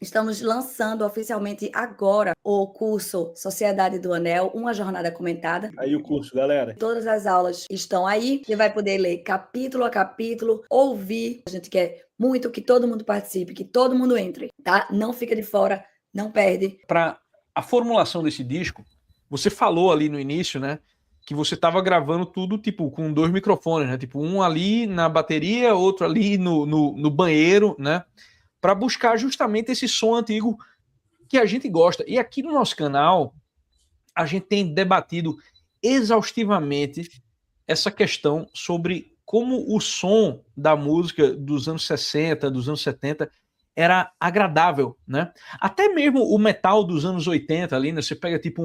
Estamos lançando oficialmente agora o curso Sociedade do Anel, uma jornada comentada. Aí o curso, galera. Todas as aulas estão aí. Você vai poder ler capítulo a capítulo, ouvir. A gente quer muito que todo mundo participe, que todo mundo entre, tá? Não fica de fora, não perde. Para a formulação desse disco, você falou ali no início, né, que você estava gravando tudo tipo com 2 microfones, né? Tipo, um ali na bateria, outro ali no banheiro, né? Para buscar justamente esse som antigo que a gente gosta. E aqui no nosso canal, a gente tem debatido exaustivamente essa questão sobre como o som da música dos anos 60, dos anos 70 era agradável, né? Até mesmo o metal dos anos 80 ali, né? Você pega tipo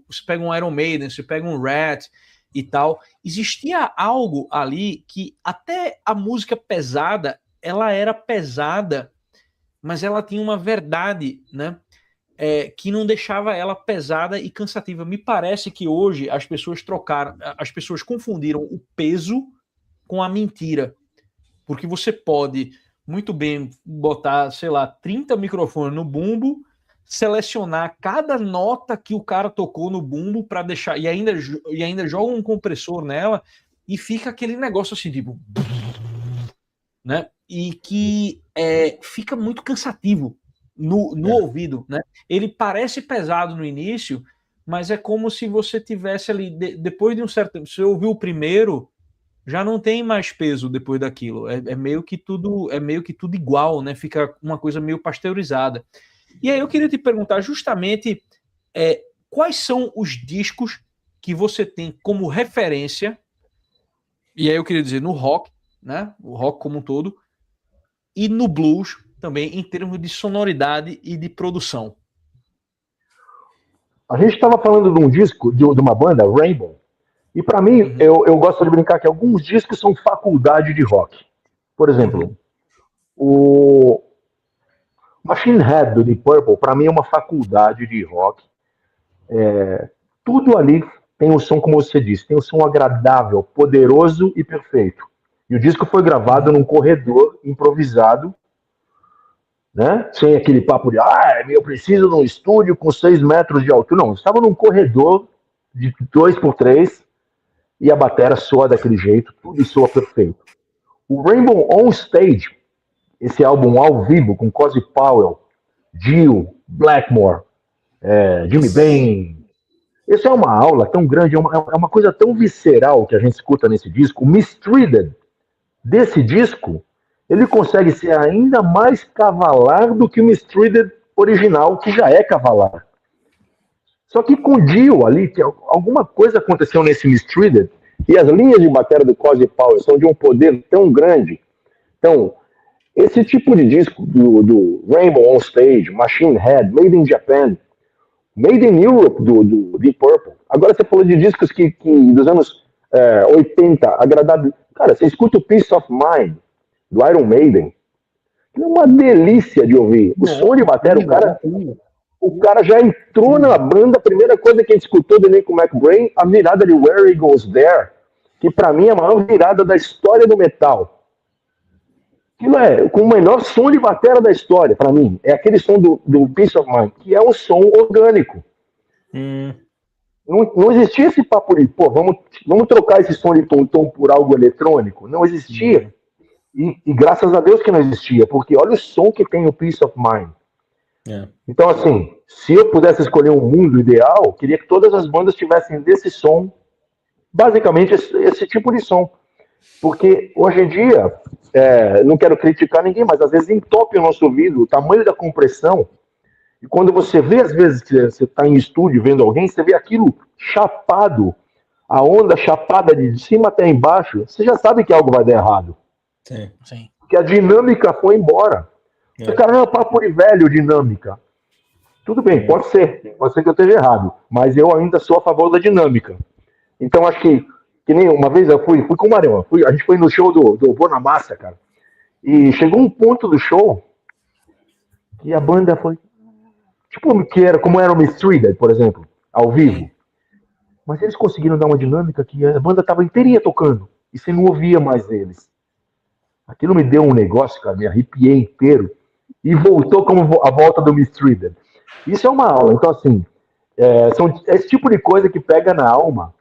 você pega um Iron Maiden, você pega um Rat e tal. Existia algo ali que até a música pesada, ela era pesada, mas ela tinha uma verdade, né? Que não deixava ela pesada e cansativa. Me parece que hoje as pessoas confundiram o peso com a mentira. Porque você pode muito bem botar, sei lá, 30 microfones no bumbo, selecionar cada nota que o cara tocou no bumbo para deixar, e ainda joga um compressor nela, e fica aquele negócio assim, tipo, né? E que fica muito cansativo no ouvido, né? Ele parece pesado no início, mas é como se você tivesse ali, depois de um certo tempo, você ouviu o primeiro, já não tem mais peso depois daquilo. É meio que tudo igual, né? Fica uma coisa meio pasteurizada. E aí eu queria te perguntar justamente quais são os discos que você tem como referência, e aí eu queria dizer no rock, né? O rock como um todo, e no blues também, em termos de sonoridade e de produção. A gente estava falando de um disco, de uma banda, Rainbow, e para mim, eu gosto de brincar que alguns discos são faculdade de rock. Por exemplo, o Machine Head do Deep Purple, para mim é uma faculdade de rock. Tudo ali tem um som, como você disse, tem um som agradável, poderoso e perfeito. E o disco foi gravado num corredor improvisado, né? Sem aquele papo de, eu preciso de um estúdio com 6 metros de altura. Não, estava num corredor de 2x3 e a bateria soa daquele jeito, tudo soa perfeito. O Rainbow On Stage, esse álbum ao vivo com Cozy Powell, Dio, Blackmore, Jimmy Bain, isso é uma aula tão grande, é uma coisa tão visceral que a gente escuta nesse disco. O Mistreated desse disco, ele consegue ser ainda mais cavalar do que o Mistreated original, que já é cavalar. Só que com o Dio ali, que alguma coisa aconteceu nesse Mistreated, e as linhas de bateria do Cozy Powell são de um poder tão grande. Então, esse tipo de disco do Rainbow On Stage, Machine Head, Made in Japan, Made in Europe do Deep Purple. Agora você falou de discos que dos anos 80, agradável. Cara, você escuta o Peace of Mind, do Iron Maiden, que é uma delícia de ouvir. O som de bateria, o cara já entrou na banda, a primeira coisa que a gente escutou do Nico McBrain, a virada de Where He Goes There, que pra mim é a maior virada da história do metal. Aquilo com o melhor som de bateria da história, pra mim. É aquele som do Peace of Mind, que é um som orgânico. Não existia esse papo de, vamos trocar esse som de tom por algo eletrônico. Não existia. E graças a Deus que não existia, porque olha o som que tem o Peace of Mind. Então, assim, se eu pudesse escolher um mundo ideal, queria que todas as bandas tivessem desse som, basicamente esse tipo de som. Porque hoje em dia, não quero criticar ninguém, mas às vezes entope o nosso ouvido, o tamanho da compressão. E quando você vê, às vezes, que você está em estúdio vendo alguém, você vê aquilo chapado, a onda chapada de cima até embaixo, você já sabe que algo vai dar errado. Sim. Porque a dinâmica foi embora. O cara não é papo de velho, dinâmica. Tudo bem, pode ser que eu esteja errado, mas eu ainda sou a favor da dinâmica. Então acho que nem uma vez eu fui com o Marião, a gente foi no show do Bonamassa, cara, e chegou um ponto do show que a banda foi, tipo, como era o Mistreated, por exemplo, ao vivo, mas eles conseguiram dar uma dinâmica que a banda estava inteirinha tocando, e você não ouvia mais eles. Aquilo me deu um negócio, cara, me arrepiei inteiro. e voltou como a volta do Mistreated. Isso é uma aula. Então, assim, são esse tipo de coisa que pega na alma,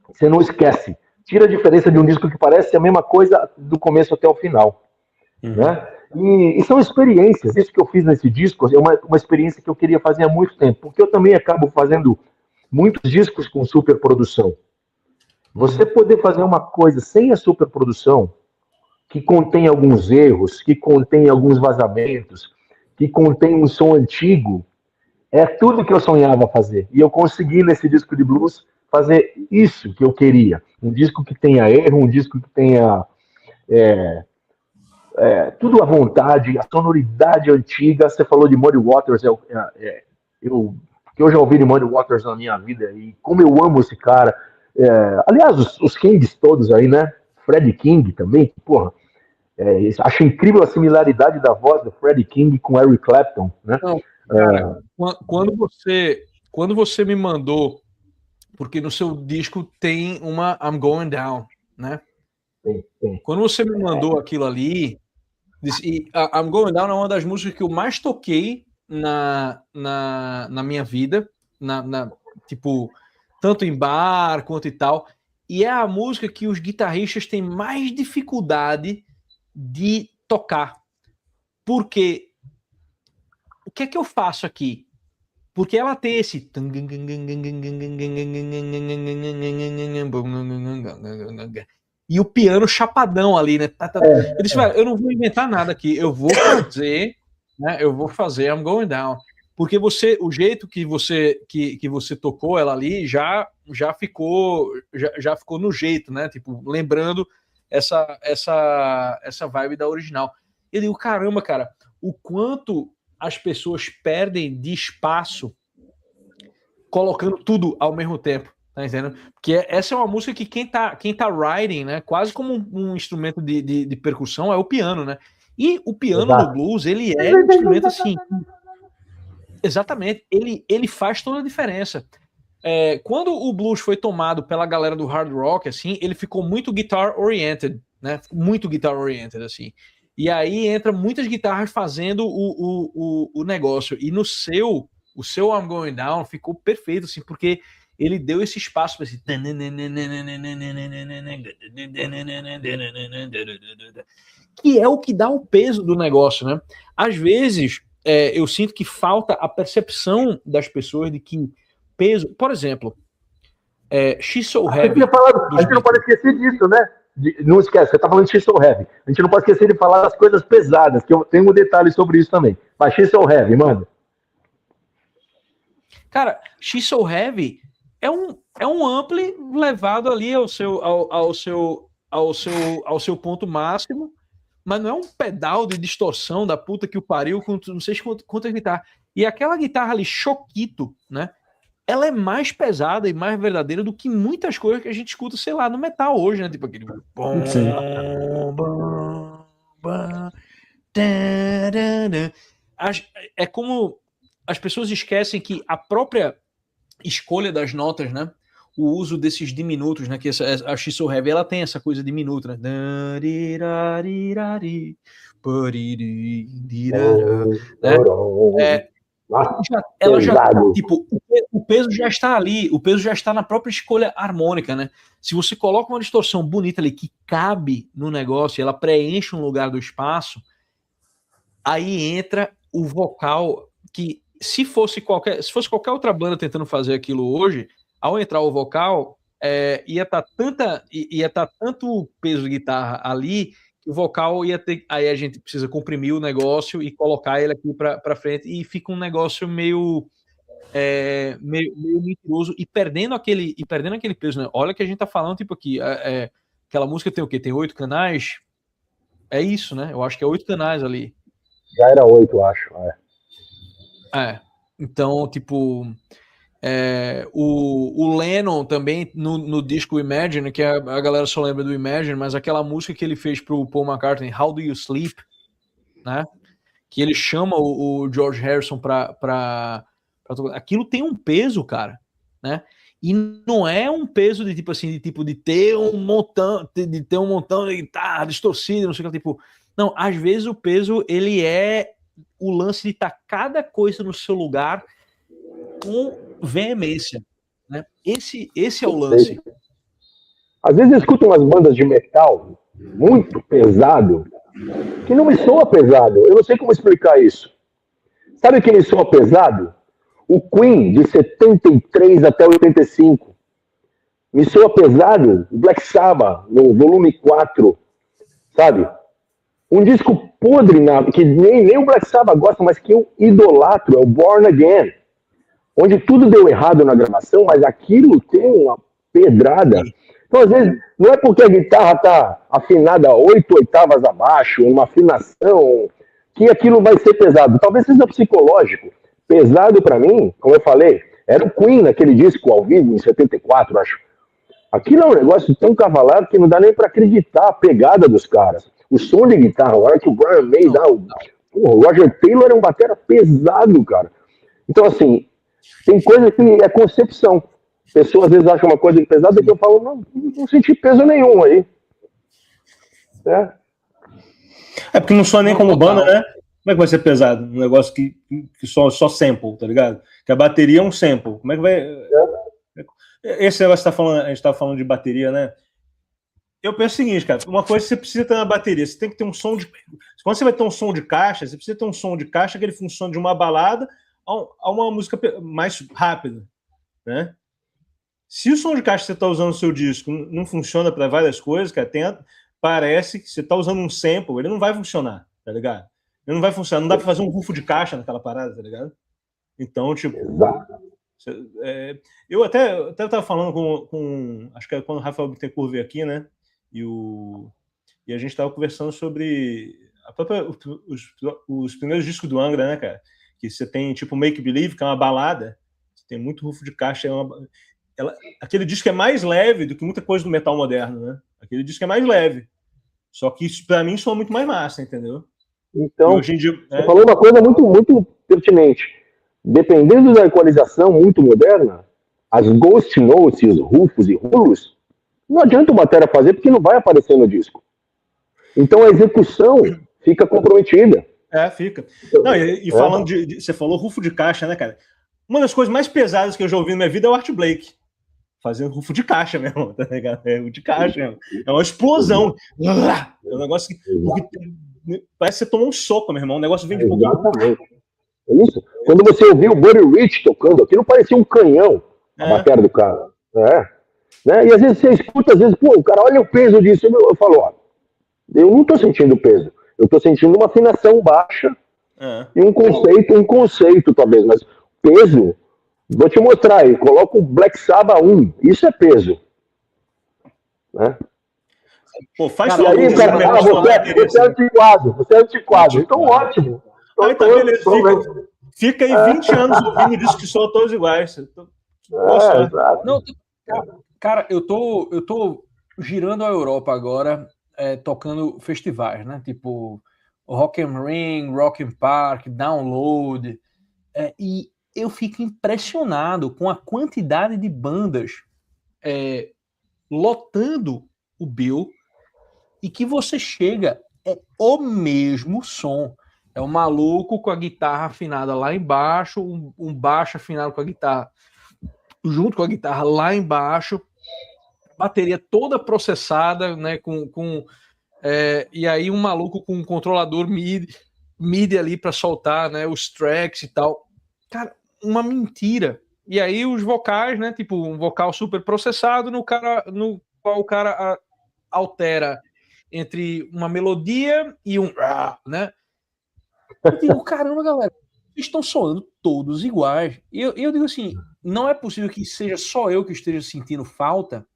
você não esquece. Tira a diferença de um disco que parece a mesma coisa do começo até o final. Né? E são experiências. Isso que eu fiz nesse disco é uma experiência que eu queria fazer há muito tempo, porque eu também acabo fazendo muitos discos com superprodução. Você poder fazer uma coisa sem a superprodução, que contém alguns erros, que contém alguns vazamentos, que contém um som antigo, é tudo que eu sonhava fazer. E eu consegui, nesse disco de blues, fazer isso que eu queria. Um disco que tenha erro, um disco que tenha tudo à vontade, a sonoridade antiga. Você falou de Muddy Waters, que eu já ouvi de Muddy Waters na minha vida, e como eu amo esse cara. Aliás, os Kings todos aí, né? Freddie King também, porra. Acho incrível a similaridade da voz do Freddie King com Eric Clapton, né? Não, cara, quando você me mandou, porque no seu disco tem uma I'm Going Down, né? Sim. Quando você me mandou aquilo ali, e I'm Going Down é uma das músicas que eu mais toquei na minha vida, tipo, tanto em bar quanto e tal, e é a música que os guitarristas têm mais dificuldade de tocar. Porque o que é que eu faço aqui? Porque ela tem esse e o piano chapadão ali, né? Eu disse, velho, eu não vou inventar nada aqui, eu vou fazer, né? Eu vou fazer I'm Going Down. Porque o jeito que você tocou ela ali já ficou no jeito, né? Tipo, lembrando essa vibe da original. Eu digo, caramba, cara, o quanto as pessoas perdem de espaço colocando tudo ao mesmo tempo, tá entendendo? Porque essa é uma música que quem tá riding, né, quase como um instrumento de percussão é o piano, né? E o piano no blues, ele é um instrumento assim, exatamente, ele faz toda a diferença. Quando o blues foi tomado pela galera do hard rock, assim, ele ficou muito guitar oriented, né? Muito guitar oriented, assim. E aí entra muitas guitarras fazendo o negócio. E o seu I'm Going Down ficou perfeito, assim, porque ele deu esse espaço para esse... que é o que dá o peso do negócio, né? Às vezes, eu sinto que falta a percepção das pessoas de que peso... Por exemplo, She's So Heavy... A gente não pode esquecer disso, né? Não esquece, você tá falando de She's So Heavy. A gente não pode esquecer de falar das coisas pesadas, que eu tenho um detalhe sobre isso também. Mas She's So Heavy, mano. Cara, She's So Heavy é um ampli levado ali ao seu ponto máximo, mas não é um pedal de distorção da puta que o pariu com não sei quantas guitarras. E aquela guitarra ali, choquito, né? Ela é mais pesada e mais verdadeira do que muitas coisas que a gente escuta, sei lá, no metal hoje, né? Tipo aquele... É como as pessoas esquecem que a própria escolha das notas, né? O uso desses diminutos, né? Que a She's So Heavy, ela tem essa coisa diminuta, né? Ela já, tipo, o peso já está ali, o peso já está na própria escolha harmônica, né? Se você coloca uma distorção bonita ali que cabe no negócio, ela preenche um lugar do espaço, aí entra o vocal que se fosse qualquer outra banda tentando fazer aquilo hoje, ao entrar o vocal, ia estar tanto peso de guitarra ali que o vocal ia ter. Aí a gente precisa comprimir o negócio e colocar ele aqui para frente e fica um negócio meio mentiroso e perdendo aquele peso, né? Olha que a gente tá falando, tipo aqui, aquela música tem o quê? Tem 8 canais? É isso, né? Eu acho que é 8 canais ali. Já era 8, acho. Então, tipo, o Lennon também no disco Imagine, que a galera só lembra do Imagine, mas aquela música que ele fez pro Paul McCartney, How Do You Sleep, né? Que ele chama o George Harrison pra aquilo tem um peso, cara, né? E não é um peso de tipo assim, de ter um montão de guitarra distorcida, não sei o que, tipo, não, às vezes o peso ele é o lance de estar cada coisa no seu lugar com veemência, né? Esse é o lance. Às vezes eu escuto umas bandas de metal muito pesado, que não me soa pesado. Eu não sei como explicar isso. Sabe o que me soa pesado? O Queen, de 73 até 85. Me soa pesado o Black Sabbath, no volume 4, sabe? Um disco podre, que nem o Black Sabbath gosta, mas que eu idolatro, é o Born Again. Onde tudo deu errado na gravação, mas aquilo tem uma pedrada. Então, às vezes, não é porque a guitarra está afinada 8 oitavas abaixo, uma afinação, que aquilo vai ser pesado. Talvez seja psicológico. Pesado para mim, como eu falei, era o Queen naquele disco ao vivo, em 74, acho. Aquilo é um negócio tão cavalado que não dá nem para acreditar a pegada dos caras. O som de guitarra, a hora que o Brian May dá o Roger Taylor é um batera pesado, cara. Então, assim, tem coisa que é concepção. Pessoas às vezes acham uma coisa pesada que eu falo, não senti peso nenhum aí. É porque não soa nem como banda, né? Como é que vai ser pesado? Um negócio que só sample, tá ligado? Que a bateria é um sample. Como é que vai... Esse negócio que a gente tá falando de bateria, né? Eu penso o seguinte, cara, uma coisa que você precisa ter na bateria, você tem que ter um som de... Quando você vai ter um som de caixa, você precisa ter um som de caixa que ele funcione de uma balada a uma música mais rápida, né? Se o som de caixa que você está usando no seu disco não funciona para várias coisas, cara, parece que você está usando um sample, ele não vai funcionar, tá ligado? Ele não vai funcionar, não dá para fazer um rufo de caixa naquela parada, tá ligado? Então, tipo... eu até estava falando com... Acho que é quando o Rafael Bittencourt veio aqui, né? E a gente estava conversando sobre os primeiros discos do Angra, né, cara? Que você tem, tipo, Make Believe, que é uma balada, tem muito rufo de caixa, aquele disco é mais leve do que muita coisa do metal moderno, né? Aquele disco é mais leve. Só que isso, pra mim, soa muito mais massa, entendeu? Então, hoje em dia, você falou uma coisa muito, muito pertinente. Dependendo da equalização muito moderna, as ghost notes, os rufos e rulos, não adianta o batera fazer porque não vai aparecer no disco. Então a execução fica comprometida. Fica. Não, e falando você falou rufo de caixa, né, cara? Uma das coisas mais pesadas que eu já ouvi na minha vida é o Art Blake. Fazendo rufo de caixa mesmo, tá ligado? É o de caixa mesmo. É uma explosão. É um negócio que parece que você tomou um soco, meu irmão. O negócio vem de pouquinho. Exatamente. É isso. Quando você ouviu o Buddy Rich tocando, aquilo parecia um canhão, a bateria do cara. Né? E às vezes você escuta, às vezes, o cara, olha o peso disso. Eu falo, eu não tô sentindo peso. Eu tô sentindo uma afinação baixa e um conceito talvez, mas peso... Vou te mostrar aí, coloca o Black Sabbath 1, isso é peso. Né? Pô, faz e aí, cara, você é antiquado, então ótimo. Aí tá, beleza, fica aí 20 anos ouvindo discos que são todos iguais. Não, cara, eu tô girando a Europa agora, tocando festivais, né? Tipo Rock am Ring, Rock am Park, Download, e eu fico impressionado com a quantidade de bandas lotando o Bill e que você chega, é o mesmo som. É um maluco com a guitarra afinada lá embaixo, um baixo afinado com a guitarra, junto com a guitarra lá embaixo, bateria toda processada, né, e aí um maluco com um controlador MIDI ali para soltar, né, os tracks e tal. Cara, uma mentira. E aí os vocais, né? Tipo, um vocal super processado no qual o cara altera entre uma melodia e um... né? Eu digo, caramba, galera, eles estão soando todos iguais. E eu digo assim, não é possível que seja só eu que esteja sentindo falta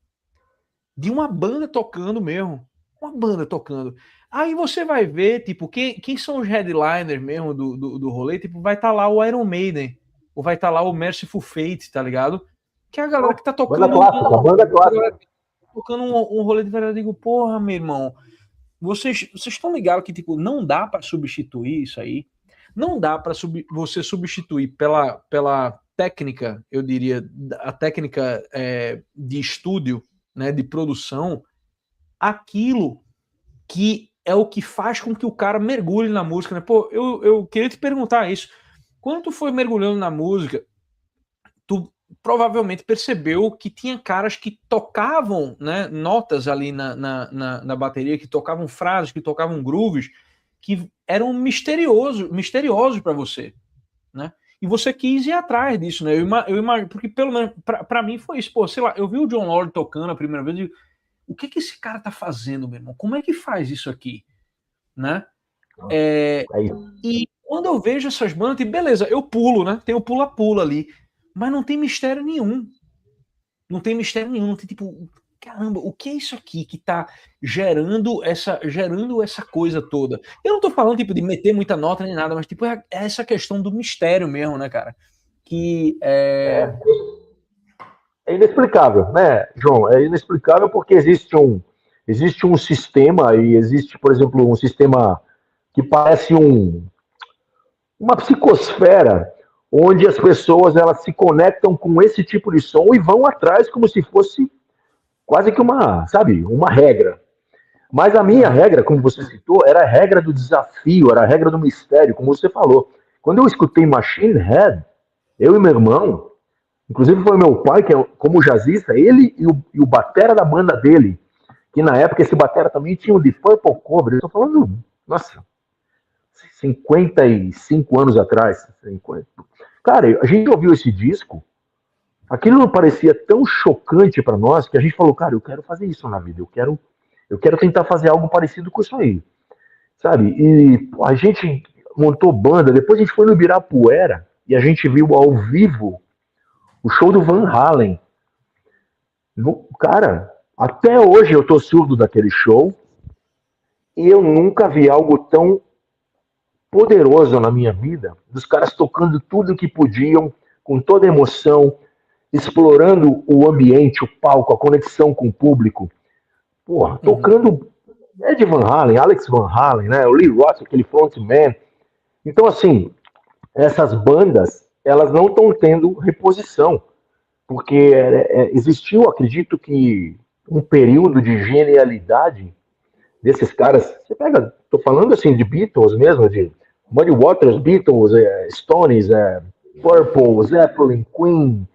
de uma banda tocando mesmo. Uma banda tocando. Aí você vai ver, tipo, quem são os headliners mesmo do rolê, tipo, vai estar lá o Iron Maiden, ou vai estar lá o Merciful Fate, tá ligado? Que é a galera que tá tocando... Banda clássica. Tocando um rolê de verdade. Eu digo, porra, meu irmão, vocês estão ligados que, tipo, não dá para substituir isso aí? Não dá para você substituir pela técnica, eu diria, a técnica de estúdio, né, de produção, aquilo que é o que faz com que o cara mergulhe na música, né? Pô, eu queria te perguntar isso. Quando tu foi mergulhando na música, tu provavelmente percebeu que tinha caras que tocavam, né, notas ali na bateria, que tocavam frases, que tocavam grooves, que eram misteriosos para você, né? E você quis ir atrás disso, né? Eu imagino, porque pelo menos para mim foi isso. Pô, sei lá, eu vi o Jon Lord tocando a primeira vez e digo, o que esse cara tá fazendo, meu irmão? Como é que faz isso aqui, né? E quando eu vejo essas bandas, beleza, eu pulo, né? Tem o pula-pula ali, mas não tem mistério nenhum. Não tem mistério nenhum, não tem tipo, caramba, o que é isso aqui que tá gerando essa coisa toda? Eu não tô falando tipo de meter muita nota nem nada, mas tipo é essa questão do mistério mesmo, né, cara? Que É inexplicável, né, João? É inexplicável porque existe um sistema, e existe, por exemplo, um sistema que parece uma psicosfera, onde as pessoas elas se conectam com esse tipo de som e vão atrás como se fosse quase que uma, sabe, uma regra. Mas a minha regra, como você citou, era a regra do desafio, era a regra do mistério, como você falou. Quando eu escutei Machine Head, eu e meu irmão, inclusive foi meu pai, que é como jazzista, ele e o batera da banda dele, que na época esse batera também tinha o The Purple Cover, eu tô falando, nossa, 55 anos atrás. 50. Cara, a gente ouviu esse disco, aquilo não parecia tão chocante para nós que a gente falou, cara, eu quero fazer isso na vida, eu quero tentar fazer algo parecido com isso aí, sabe? E pô, a gente montou banda, depois a gente foi no Ibirapuera e a gente viu ao vivo o show do Van Halen. Cara, até hoje eu tô surdo daquele show e eu nunca vi algo tão poderoso na minha vida, dos caras tocando tudo que podiam, com toda a emoção, explorando o ambiente, o palco, a conexão com o público. Porra, tocando Ed Van Halen, Alex Van Halen, né? O Lee Roth, aquele frontman. Então, assim, essas bandas, elas não estão tendo reposição, porque existiu, acredito que, um período de genialidade desses caras. Você pega, tô falando assim de Beatles mesmo, de Muddy Waters, Beatles, Stones, Purple, Zeppelin, Queen,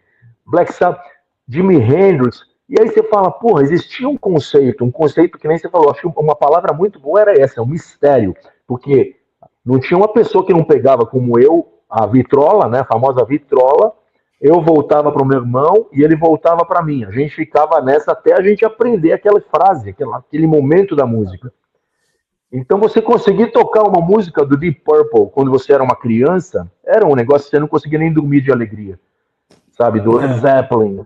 Black Sabbath, Jimi Hendrix. E aí você fala, porra, existia um conceito que nem você falou, acho que uma palavra muito boa era essa, um mistério, porque não tinha uma pessoa que não pegava como eu a vitrola, né, a famosa vitrola, eu voltava para o meu irmão e ele voltava para mim. A gente ficava nessa até a gente aprender aquela frase, aquele momento da música. Então você conseguir tocar uma música do Deep Purple quando você era uma criança, era um negócio que você não conseguia nem dormir de alegria, sabe? Do Led Zeppelin.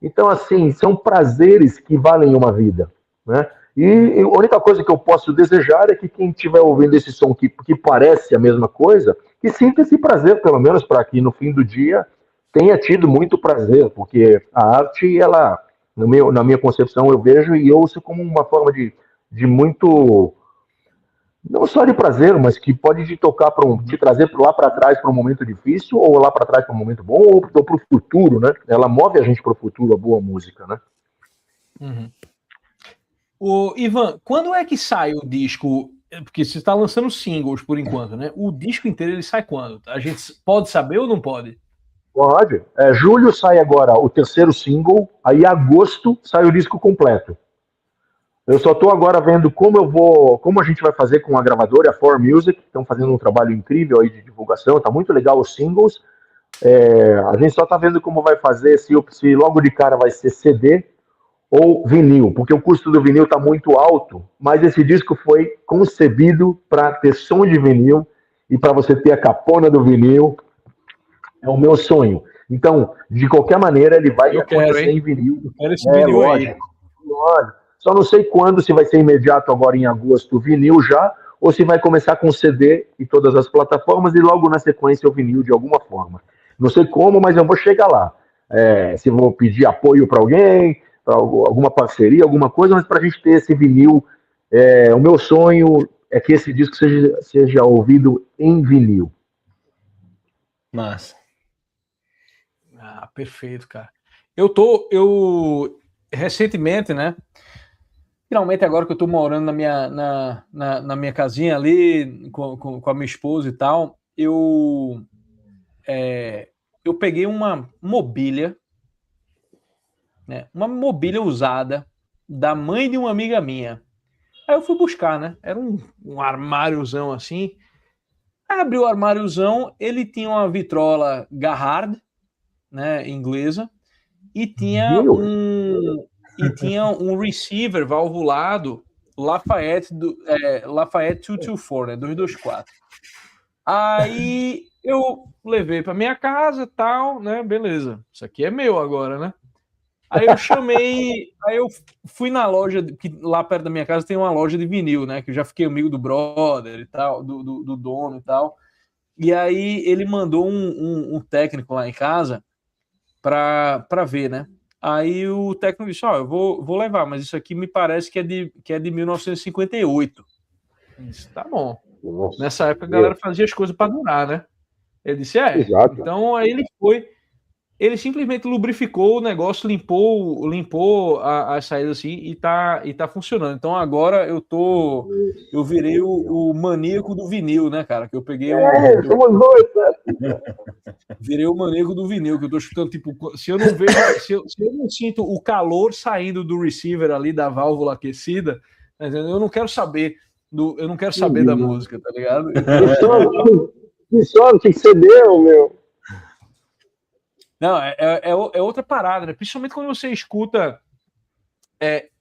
Então, assim, são prazeres que valem uma vida, né? E a única coisa que eu posso desejar é que quem estiver ouvindo esse som que parece a mesma coisa, que sinta esse prazer, pelo menos para que no fim do dia tenha tido muito prazer, porque a arte, ela, na minha concepção, eu vejo e ouço como uma forma de muito, não só de prazer, mas que pode te tocar te trazer lá para trás para um momento difícil, ou lá para trás para um momento bom, ou para o futuro, né? Ela move a gente para o futuro, a boa música, né? O Ivan, quando é que sai o disco? Porque você está lançando singles por enquanto, né? O disco inteiro ele sai quando? A gente pode saber ou não pode? Pode. Julho sai agora o terceiro single, aí em agosto sai o disco completo. Eu só estou agora vendo como a gente vai fazer com a gravadora, a 4Music, estão fazendo um trabalho incrível aí de divulgação, tá muito legal os singles. A gente só está vendo como vai fazer, se logo de cara vai ser CD ou vinil, porque o custo do vinil está muito alto, mas esse disco foi concebido para ter som de vinil e para você ter a capona do vinil. É o meu sonho. Então, de qualquer maneira, ele vai acontecer em vinil. Eu quero esse vinil lógico, lógico. Só não sei quando, se vai ser imediato agora em agosto o vinil já, ou se vai começar com CD e todas as plataformas e logo na sequência o vinil de alguma forma. Não sei como, mas eu vou chegar lá. Se vou pedir apoio para alguém, para alguma parceria, alguma coisa, mas para a gente ter esse vinil, o meu sonho é que esse disco seja ouvido em vinil. Massa. Perfeito, cara. Eu recentemente, né, finalmente agora que eu tô morando na minha casinha ali, com a minha esposa e tal, eu peguei uma mobília, né? Uma mobília usada da mãe de uma amiga minha. Aí eu fui buscar, né? Era um armáriozão assim. Aí abri o armáriozão, ele tinha uma vitrola Garrard, né, inglesa, e tinha um receiver valvulado Lafayette 224, né, 224. Aí eu levei para minha casa, tal, né, beleza. Isso aqui é meu agora, né? Aí eu fui na loja, que lá perto da minha casa tem uma loja de vinil, né? Que eu já fiquei amigo do brother e tal, do dono e tal. E aí ele mandou um técnico lá em casa pra ver, né? Aí o técnico disse, eu vou levar, mas isso aqui me parece que é de 1958. Eu disse, tá bom. Nossa, nessa época a galera fazia as coisas para durar, né? Ele disse, Exato. Então aí ele simplesmente lubrificou o negócio, limpou as saídas assim e tá funcionando. Então agora eu virei o maníaco do vinil, né, cara? Que eu peguei somos dois, né? virei o maníaco do vinil, que eu tô escutando, tipo, se eu não vejo, se eu não sinto o calor saindo do receiver ali, da válvula aquecida, eu não quero saber da música, tá ligado? Que sono que você deu, meu? Não, é outra parada, né? Principalmente quando você escuta.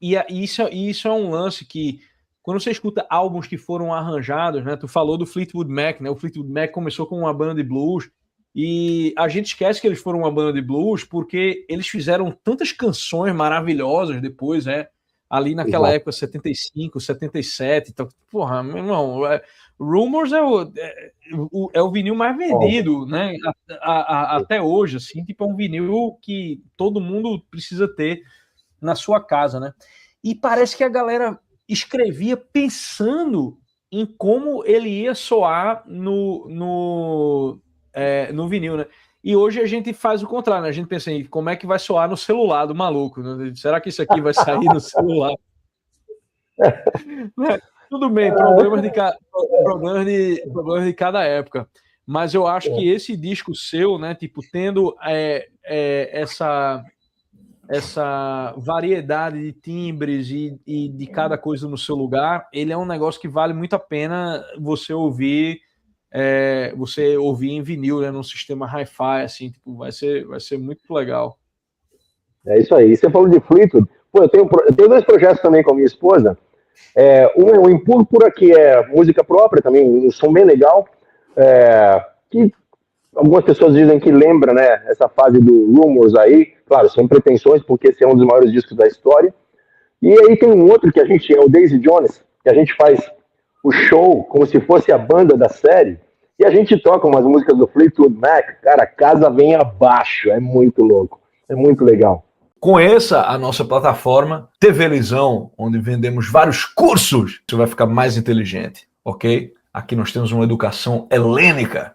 Isso é um lance que, quando você escuta álbuns que foram arranjados, né? Tu falou do Fleetwood Mac, né? O Fleetwood Mac começou com uma banda de blues e a gente esquece que eles foram uma banda de blues porque eles fizeram tantas canções maravilhosas depois, né? Ali naquela época, 75, 77. Então, porra, meu irmão, Rumors é o vinil mais vendido, né? Até hoje, assim, tipo, é um vinil que todo mundo precisa ter na sua casa, né? E parece que a galera escrevia pensando em como ele ia soar no vinil, né? E hoje a gente faz o contrário, né? A gente pensa em como é que vai soar no celular do maluco, né? Será que isso aqui vai sair no celular? Tudo bem, problemas de cada época. Mas eu acho que esse disco seu, né? Tipo, tendo essa variedade de timbres e de cada coisa no seu lugar, ele é um negócio que vale muito a pena você ouvir em vinil, né, num sistema hi-fi, assim, tipo, vai ser muito legal. É isso aí. Você falou de Fleetwood. Pô, eu tenho dois projetos também com a minha esposa. Um é o Em Púrpura, que é música própria também, um som bem legal, que algumas pessoas dizem que lembra, né, essa fase do Rumors aí, claro, sem pretensões, porque esse é um dos maiores discos da história. E aí tem um outro que a gente, o Daisy Jones, que a gente faz o show como se fosse a banda da série, e a gente toca umas músicas do Fleetwood Mac, cara, a casa vem abaixo, é muito louco, é muito legal. Conheça a nossa plataforma TV Lisão, onde vendemos vários cursos. Você vai ficar mais inteligente, ok? Aqui nós temos uma educação helênica.